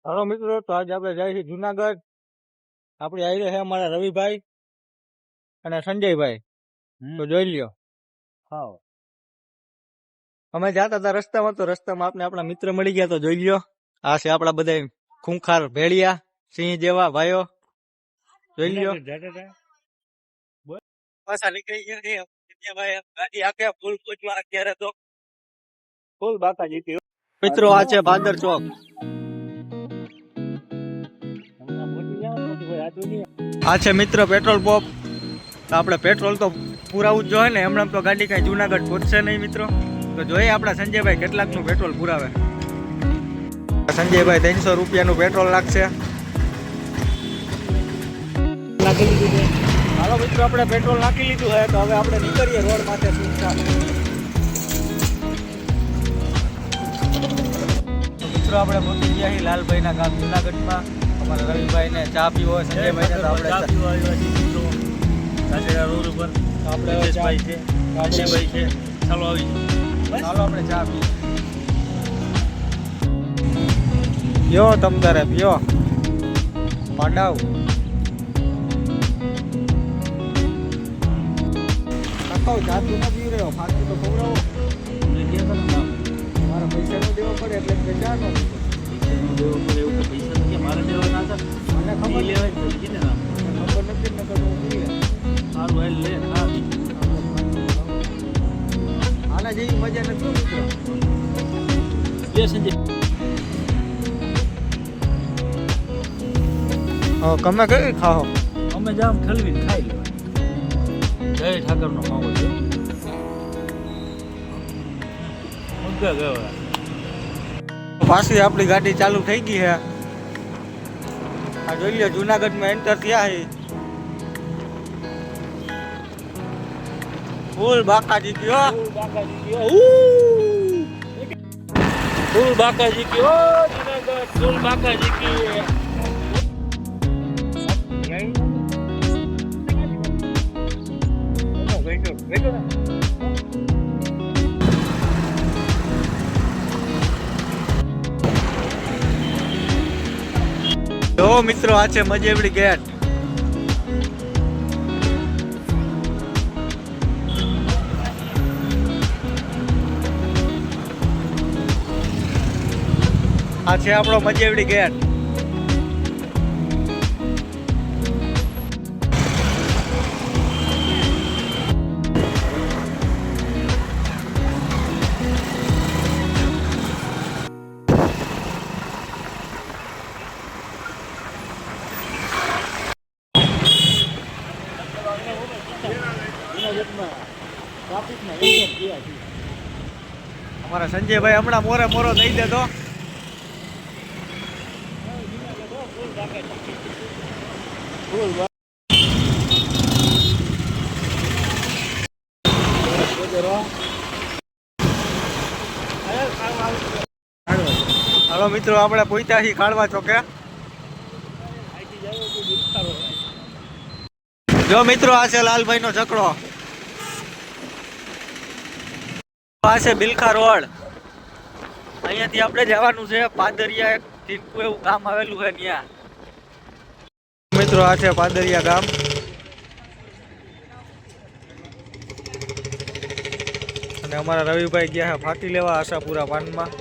હાલો મિત્રો, તો આજે આપણે જાય છે જુનાગઢ. આપણી આવી છે અમારા રવિભાઈ અને સંજયભાઈ. તો જોઈ લ્યો. હા, અમે જતા હતા રસ્તામાં, તો રસ્તામાં આપણે આપણા મિત્ર મળી ગયા. તો જોઈ લ્યો, આ છે આપણા બધા ખૂંખાર ભેળિયા સિંહ જેવા ભાઈઓ. જોઈ લ્યો, પાછા નીકળી ગયા ગાડી આખે ફૂલ પૂછવા અત્યારે તો ફૂલ બાકાજી થયું. મિત્રો આ છે ભાદર ચોક. આ છે મિત્ર પેટ્રોલ પંપ. તો આપણે પેટ્રોલ તો પુરાવું જ જોઈએ ને, હમણાં તો ગાડી કઈ જુનાગઢ પહોંચશે નહીં મિત્રો. તો જોઈએ આપણા સંજયભાઈ કેટલાકનું પેટ્રોલ પુરાવે. સંજયભાઈ 300 રૂપિયાનું પેટ્રોલ નાખશે. હાલો મિત્રો, આપણે પેટ્રોલ નાખી લીધું છે. તો હવે આપણે નીકળીએ રોડ માટે. મિત્રો આપણે પહોંચી ગયા છીએ લાલભાઈના ગામ જુનાગઢમાં. અમારા રવિભાઈ ને ચા પીવો હોય, સંજયભાઈ ને આપણે ચા પીવા આવ્યા છીએ મિત્રો. કાચેડા રોડ ઉપર આપણે ભાઈ છે, કાચેભાઈ છે. ચાલો આવી ચાલો આપણે ચા પીએ. યો તમ તારે પીઓ પાંડાવ. કાકાઓ જાતું ના પી રહ્યો, ફાંકી તો ખવડાવો. મારા પૈસા નો દેવા પડે એટલે ચા નો દેવો પડે. એવું પૈસા તો મારે દેવા ના હતા. મને ખબર લેવાય ખબર નથી ને સારું હેલ લે. આના જેવી મજા નથી મિત્રો. લે સંજય. તમે કઈ ખાઓ? અમે જામ ઠલવી ખાઈ લેવાય. જય ઠાકર નો માવો છે. પાછી આપણી ગાડી ચાલુ થઈ ગઈ છે. આ જોઈ લો, જુનાગઢમાં એન્ટર થયા છે. ફૂલ બાકાજી કયો, ફૂલ બાકાજી કયો જુનાગઢ, ફૂલ બાકાજી કયો. જો મિત્રો, આ છે મજેવડી ગેટ. આ છે આપણો મજેવડી ગેટ. અમારા સંજયભાઈ હમણાં મોરે મોરો દઈ દે તો. હાલો મિત્રો, આપણે પહોંચ્યા છીએ કાળવા ચોકે. જો મિત્રો, આ છે લાલભાઈ નો ઝકડો. આ છે બિલખા રોડ. અહીંયાથી આપણે જવાનું છે પાદરિયા. એક ટીકુ એવું ગામ આવેલું છે ત્યાં. મિત્રો, આ છે પાદરિયા ગામ. અને અમારા રવિભાઈ ગયા છે ફાટી લેવા આશાપુરા પાનમાં.